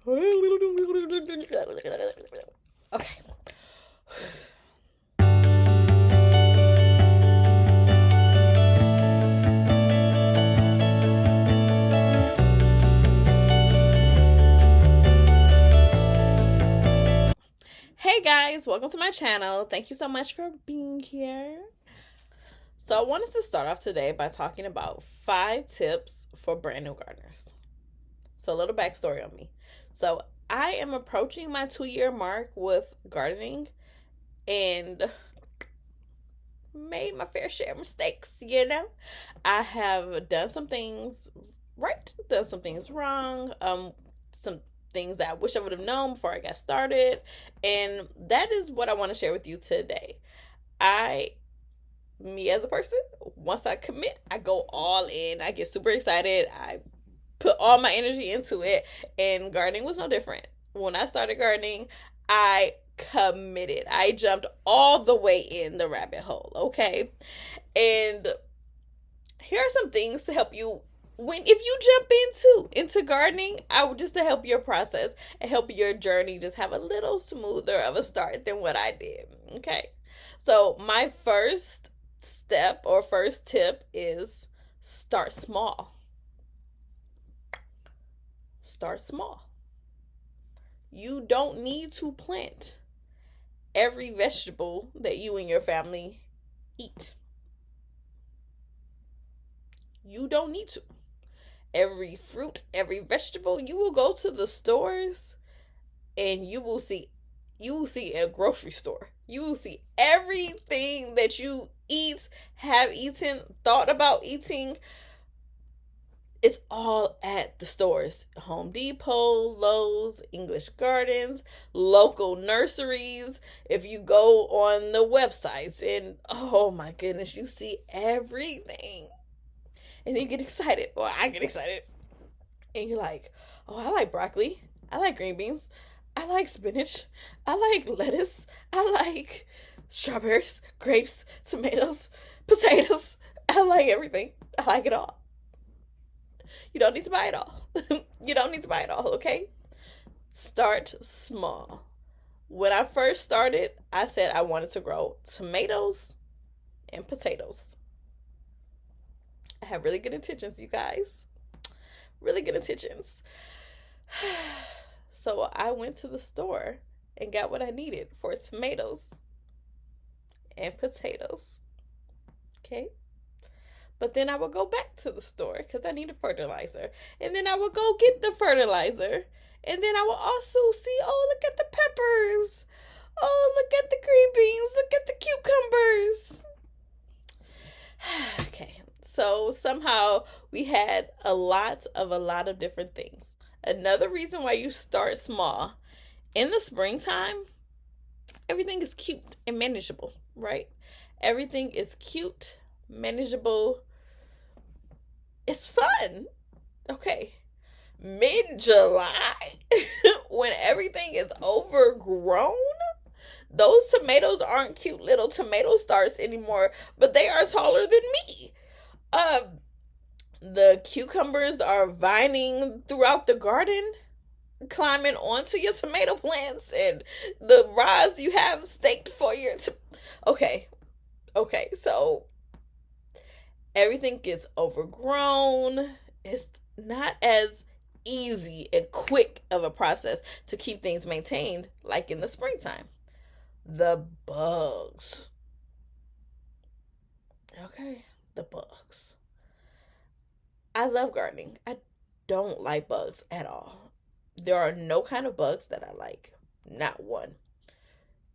Okay. Hey guys, welcome to my channel. Thank you so much for being here. So, I wanted to start off today by talking about 5 tips for brand new gardeners. So, a little backstory on me. So, I am approaching my 2-year mark with gardening and made my fair share of mistakes. I have done some things right, done some things wrong, some things that I wish I would have known before I got started. And that is what I want to share with you today. I Me as a person, once I commit, I go all in. I get super excited. I put all my energy into it. And gardening was no different. When I started gardening, I committed. I jumped all the way in the rabbit hole, okay? And here are some things to help you when if you jump into gardening, I would just to help your process and help your journey just have a little smoother of a start than what I did. Okay. So my first step or first tip is start small. Start small. You don't need to plant every vegetable that you and your family eat. You don't need to. Every fruit, every vegetable, you will go to the stores and you will see a grocery store. You will see everything that you eat, have eaten, thought about eating. It's all at the stores. Home Depot, Lowe's, English Gardens, local nurseries. If you go on the websites and oh my goodness, you see everything. And then you get excited. Well, I get excited. And you're like, oh, I like broccoli. I like green beans. I like spinach. I like lettuce. I like strawberries, grapes, tomatoes, potatoes. I like everything. I like it all. You don't need to buy it all. You don't need to buy it all, okay? Start small. When I first started, I said I wanted to grow tomatoes and potatoes. I have really good intentions, you guys. Really good intentions. So I went to the store and got what I needed for tomatoes and potatoes. Okay. But then I would go back to the store because I needed fertilizer. And then I would go get the fertilizer. And then I would also see, oh, look at the peppers. Oh, look at the green beans. Look at the cucumbers. Okay. So somehow we had a lot of different things. Another reason why you start small in the springtime, everything is cute and manageable, right? Everything is cute, manageable. It's fun. Okay. Mid July, when everything is overgrown, those tomatoes aren't cute little tomato starts anymore, but they are taller than me. Um, the cucumbers are vining throughout the garden, climbing onto your tomato plants and the rods you have staked for okay, okay, so everything gets overgrown. It's not as easy and quick of a process to keep things maintained like in the springtime. The bugs. Okay, the bugs. I love gardening. I don't like bugs at all. There are no kind of bugs that I like. Not one.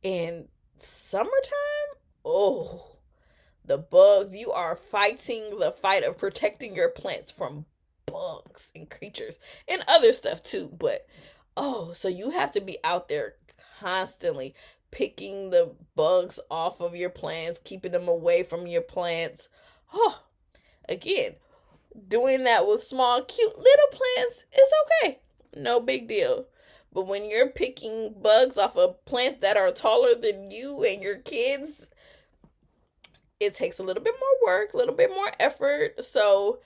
In summertime, oh, the bugs. You are fighting the fight of protecting your plants from bugs and creatures and other stuff too. But oh, so you have to be out there constantly picking the bugs off of your plants, keeping them away from your plants. Oh, again, doing that with small, cute little plants is okay. No big deal. But when you're picking bugs off of plants that are taller than you and your kids, it takes a little bit more work, a little bit more effort. So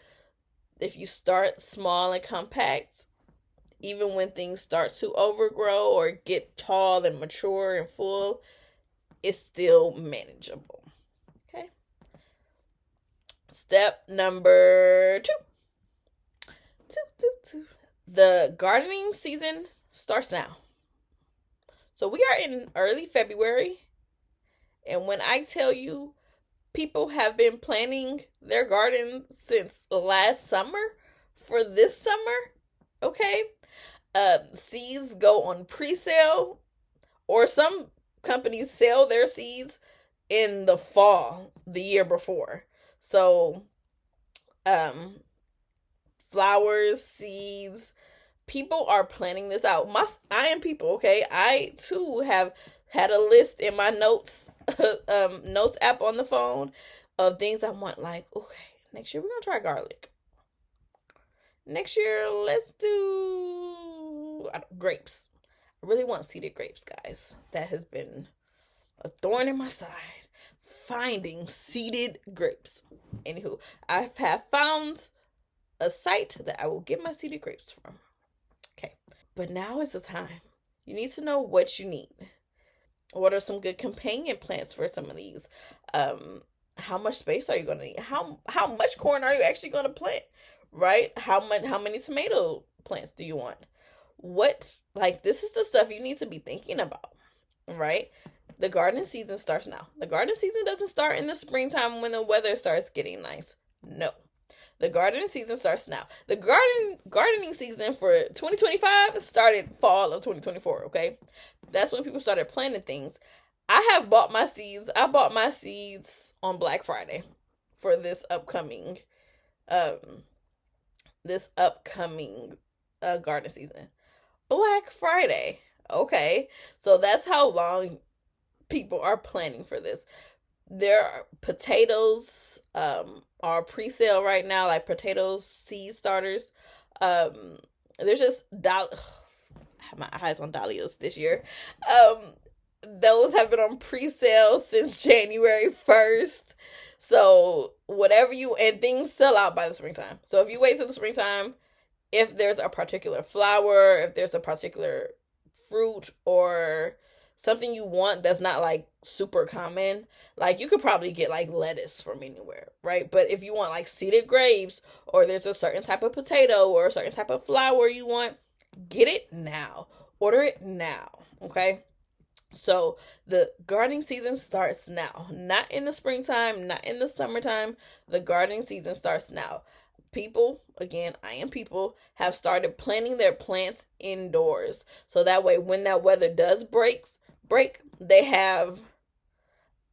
if you start small and compact, even when things start to overgrow or get tall and mature and full, it's still manageable. Okay. Step number 2. The gardening season starts now. So we are in early February. And when I tell you people have been planting their garden since last summer for this summer, okay? Seeds go on pre-sale, or some companies sell their seeds in the fall the year before. So, flowers, seeds, people are planning this out. I am people, okay? I too have had a list in my notes notes app on the phone of things I want. Like, okay, next year we're gonna try garlic. Next year, let's do grapes. I really want seeded grapes, guys. That has been a thorn in my side. Finding seeded grapes. Anywho, I have found a site that I will get my seeded grapes from. Okay, but now is the time. You need to know what you need. What are some good companion plants for some of these? How much space are you gonna need? How much corn are you actually gonna plant? Right? How many tomato plants do you want? This is the stuff you need to be thinking about, right? The garden season starts now. The garden season doesn't start in the springtime when the weather starts getting nice. No. The gardening season starts now. The gardening season for 2025 started fall of 2024, okay? That's when people started planting things. I have bought my seeds. I bought my seeds on Black Friday for this upcoming garden season. Black Friday. Okay. So that's how long people are planning for this. There are potatoes are pre-sale right now, like potatoes seed starters. There's just I have my eyes on dahlias this year. Those have been on pre-sale since January 1st. So and things sell out by the springtime. So if you wait till the springtime, if there's a particular flower, if there's a particular fruit or something you want that's not like super common, like you could probably get like lettuce from anywhere, right? But if you want like seeded grapes, or there's a certain type of potato or a certain type of flower you want, get it now. Order it now, okay? So the gardening season starts now. Not in the springtime, not in the summertime. The gardening season starts now. People, again, I am people, have started planting their plants indoors. So that way when that weather does break, they have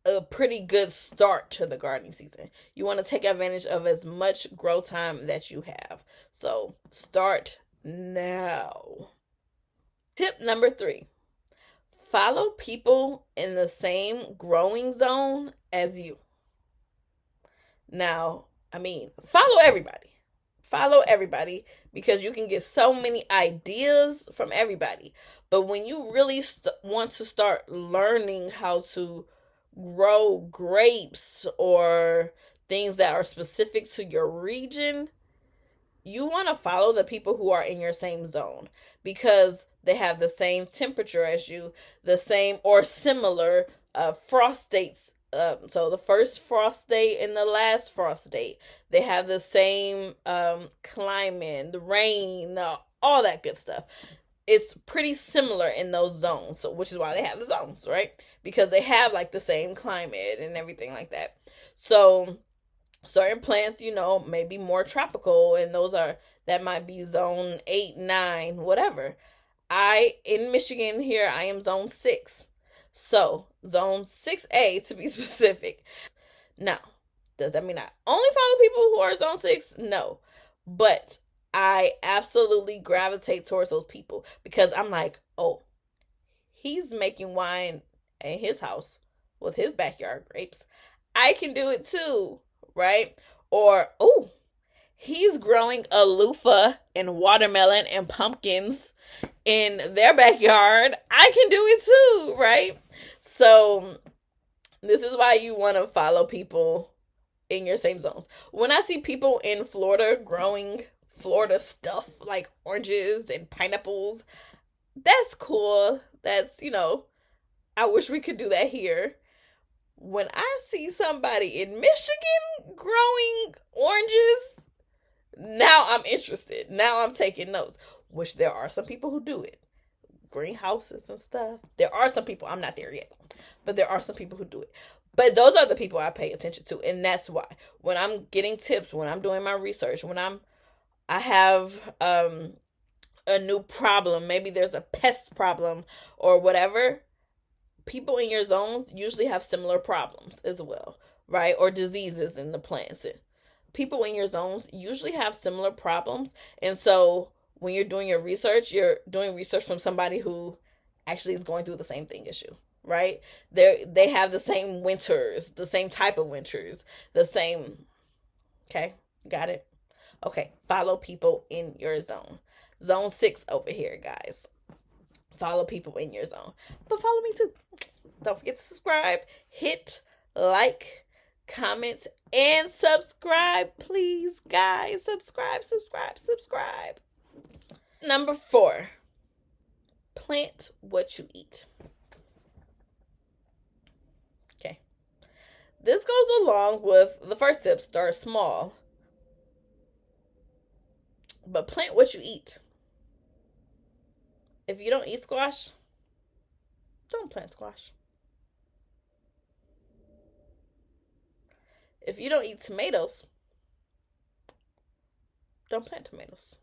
a pretty good start to the gardening season. You want to take advantage of as much grow time that you have. So start now. Tip number 3. Follow people in the same growing zone as you. Now, follow everybody. Follow everybody because you can get so many ideas from everybody. But when you really want to start learning how to grow grapes or things that are specific to your region, you want to follow the people who are in your same zone because they have the same temperature as you, the same or similar frost dates. So the first frost date and the last frost date, they have the same climate, the rain, all that good stuff. It's pretty similar in those zones, so which is why they have the zones, right? Because they have like the same climate and everything like that. So certain plants, may be more tropical, and that might be zone 8, 9, whatever. In Michigan here, I am zone 6. So, zone 6A to be specific. Now, does that mean I only follow people who are zone 6? No. But I absolutely gravitate towards those people because I'm like, oh, he's making wine in his house with his backyard grapes. I can do it too, right? Or, oh, he's growing a loofah and watermelon and pumpkins in their backyard. I can do it too, right? So this is why you want to follow people in your same zones. When I see people in Florida growing Florida stuff like oranges and pineapples. That's cool. That's, I wish we could do that here. When I see somebody in Michigan growing oranges, now I'm interested. Now I'm taking notes. Which there are some people who do it. Greenhouses and stuff. There are some people, I'm not there yet, but there are some people who do it. But those are the people I pay attention to. And that's why when I'm getting tips, when I'm doing my research, when I have a new problem, maybe there's a pest problem or whatever, people in your zones usually have similar problems as well, right? Or diseases in the plants. People in your zones usually have similar problems. And so when you're doing your research, you're doing research from somebody who actually is going through the same thing as you, right? They have the same winters, the same type of winters, the same. Okay, got it? Okay, follow people in your zone. Zone 6 over here, guys. Follow people in your zone. But follow me too. Don't forget to subscribe. Hit like, comment, and subscribe, please, guys. Subscribe. Number 4. Plant what you eat. Okay. This goes along with the first tip, start small. But plant what you eat. If you don't eat squash, don't plant squash. If you don't eat tomatoes, don't plant tomatoes.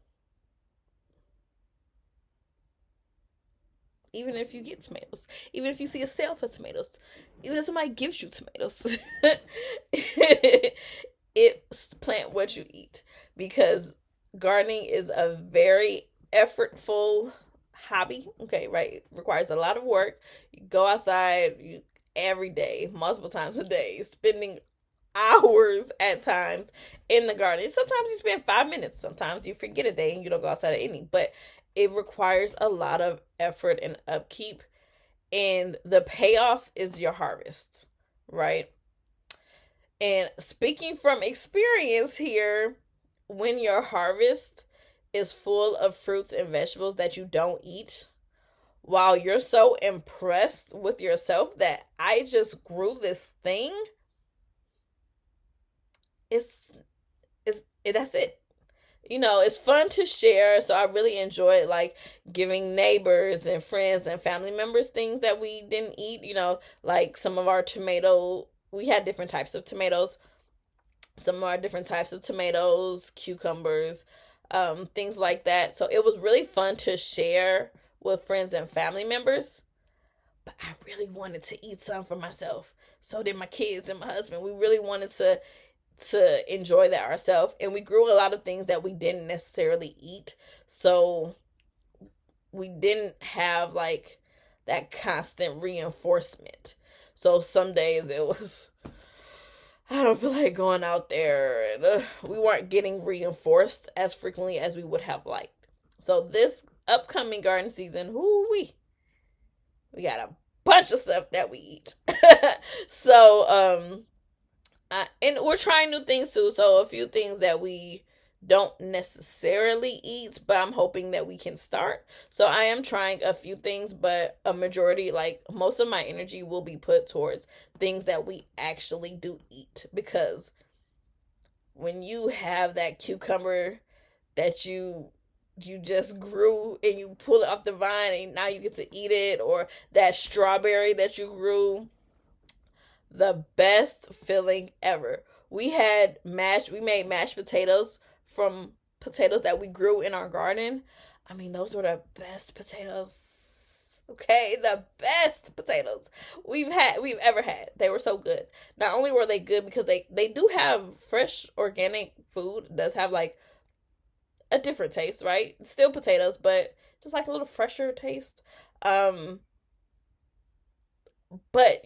Even if you get tomatoes, even if you see a sale for tomatoes, even if somebody gives you tomatoes, plant what you eat, because gardening is a very effortful hobby. Okay, right? It requires a lot of work. You go outside every day, multiple times a day, spending hours at times in the garden. Sometimes you spend 5 minutes. Sometimes you forget a day and you don't go outside at any. But it requires a lot of effort and upkeep. And the payoff is your harvest, right? And speaking from experience here, when your harvest is full of fruits and vegetables that you don't eat, while you're so impressed with yourself that I just grew this thing, that's it. It's fun to share. So I really enjoyed like giving neighbors and friends and family members things that we didn't eat. Like some of our we had different types of tomatoes. Some of our different types of tomatoes, cucumbers, things like that. So it was really fun to share with friends and family members. But I really wanted to eat some for myself. So did my kids and my husband. We really wanted to enjoy that ourselves, and we grew a lot of things that we didn't necessarily eat, so we didn't have like that constant reinforcement. So some days it was, I don't feel like going out there, and we weren't getting reinforced as frequently as we would have liked. So this upcoming garden season, we got a bunch of stuff that we eat. So and we're trying new things too. So a few things that we don't necessarily eat, but I'm hoping that we can start. So I am trying a few things, but a majority, like most of my energy will be put towards things that we actually do eat. Because when you have that cucumber that you just grew and you pull it off the vine and now you get to eat it, or that strawberry that you grew, the best feeling ever. We made mashed potatoes from potatoes that we grew in our garden. I mean, those were the best potatoes. Okay, the best potatoes we've ever had. They were so good. Not only were they good because they do have fresh organic food. It does have like a different taste, right? Still potatoes, but just like a little fresher taste. But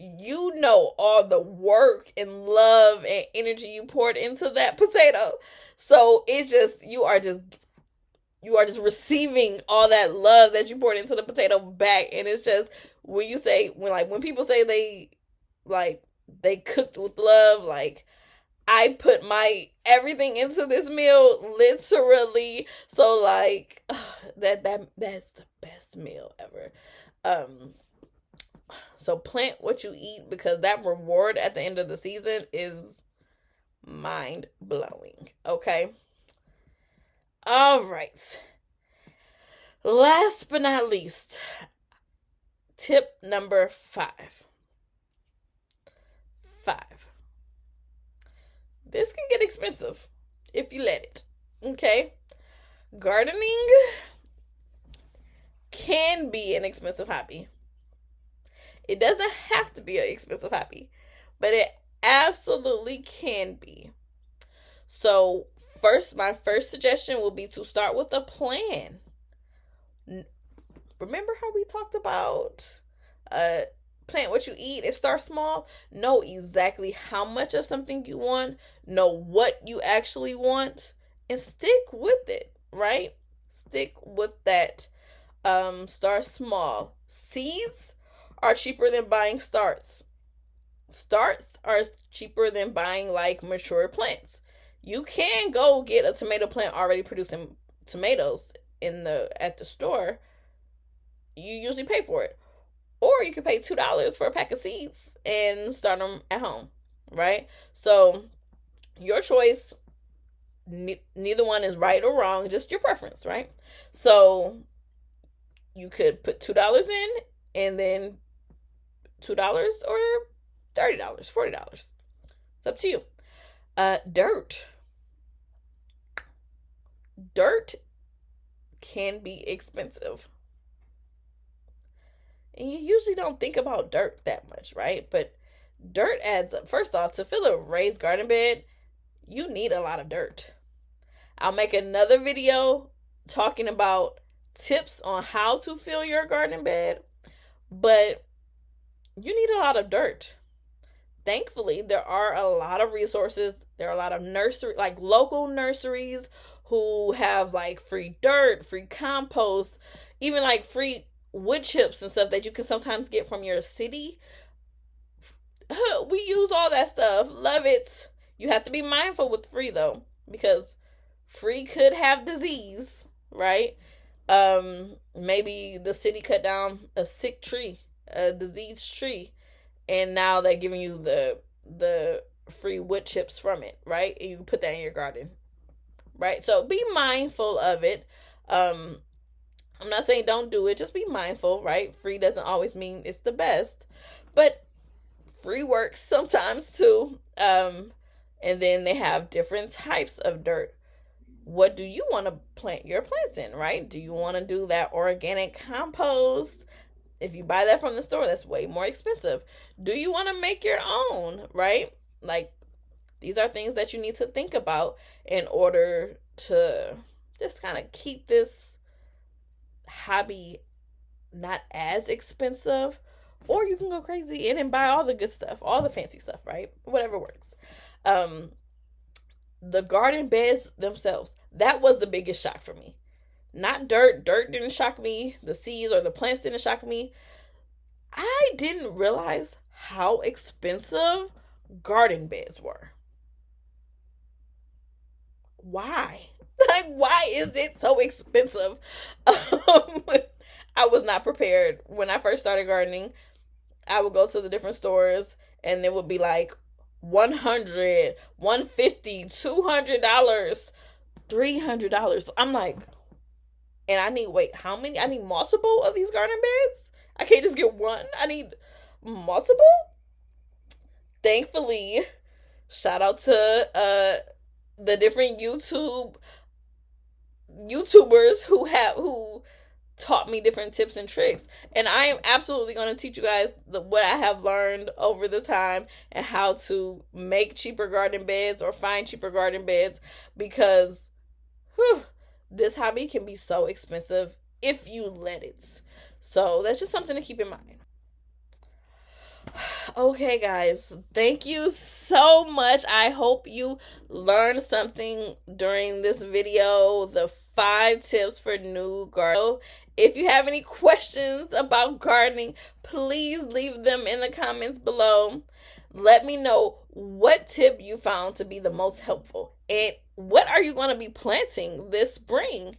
all the work and love and energy you poured into that potato. So it's just, you are just receiving all that love that you poured into the potato back. And it's just, when people say they cooked with love, like, I put my everything into this meal, literally. So like that's the best meal ever. Um so plant what you eat, because that reward at the end of the season is mind blowing. Okay? All right. Last but not least, tip number 5. 5. This can get expensive if you let it. Okay? Gardening can be an expensive hobby. It doesn't have to be an expensive hobby, but it absolutely can be. So, my first suggestion will be to start with a plan. Remember how we talked about plant what you eat and start small? Know exactly how much of something you want, know what you actually want, and stick with it, right? Stick with that. Start small. Seeds are cheaper than buying starts. Starts are cheaper than buying like mature plants. You can go get a tomato plant already producing tomatoes at the store. You usually pay for it. Or you can pay $2 for a pack of seeds and start them at home, right? So your choice, neither one is right or wrong, just your preference, right? So you could put $2 in, and then $2 or $30, $40. It's up to you. Dirt. Dirt can be expensive. And you usually don't think about dirt that much, right? But dirt adds up. First off, to fill a raised garden bed, you need a lot of dirt. I'll make another video talking about tips on how to fill your garden bed, but you need a lot of dirt. Thankfully, there are a lot of resources. There are a lot of local nurseries who have like free dirt, free compost, even like free wood chips and stuff that you can sometimes get from your city. We use all that stuff. Love it. You have to be mindful with free though, because free could have disease, right? Maybe the city cut down a sick tree, a diseased tree, and now they're giving you the free wood chips from it, right? And you can put that in your garden, right? So be mindful of it. I'm not saying don't do it, just be mindful, right? Free doesn't always mean it's the best, but free works sometimes too. And then they have different types of dirt. What do you want to plant your plants in, right? Do you want to do that organic compost? If you buy that from the store, that's way more expensive. Do you want to make your own, right? Like, these are things that you need to think about in order to just kind of keep this hobby not as expensive. Or you can go crazy and buy all the good stuff, all the fancy stuff, right? Whatever works. The garden beds themselves, that was the biggest shock for me. Not dirt. Dirt didn't shock me. The seeds or the plants didn't shock me. I didn't realize how expensive garden beds were. Why? Like, why is it so expensive? I was not prepared. When I first started gardening, I would go to the different stores and it would be like $100, $150, $200, $300. I'm like, and I need, how many? I need multiple of these garden beds. I can't just get one. I need multiple. Thankfully, shout out to the different YouTubers who taught me different tips and tricks, and I am absolutely going to teach you guys what I have learned over the time and how to make cheaper garden beds or find cheaper garden beds, because this hobby can be so expensive if you let it. So that's just something to keep in mind. Okay, guys, thank you so much. I hope you learned something during this video, the 5 tips for new gardening. If you have any questions about gardening, please leave them in the comments below. Let me know what tip you found to be the most helpful and what are you going to be planting this spring.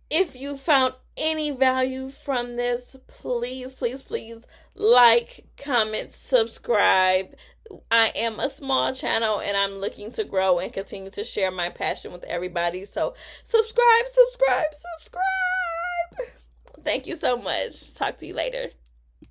If you found any value from this, please, please, please like, comment, subscribe. I am a small channel and I'm looking to grow and continue to share my passion with everybody. So subscribe, subscribe, subscribe. Thank you so much. Talk to you later.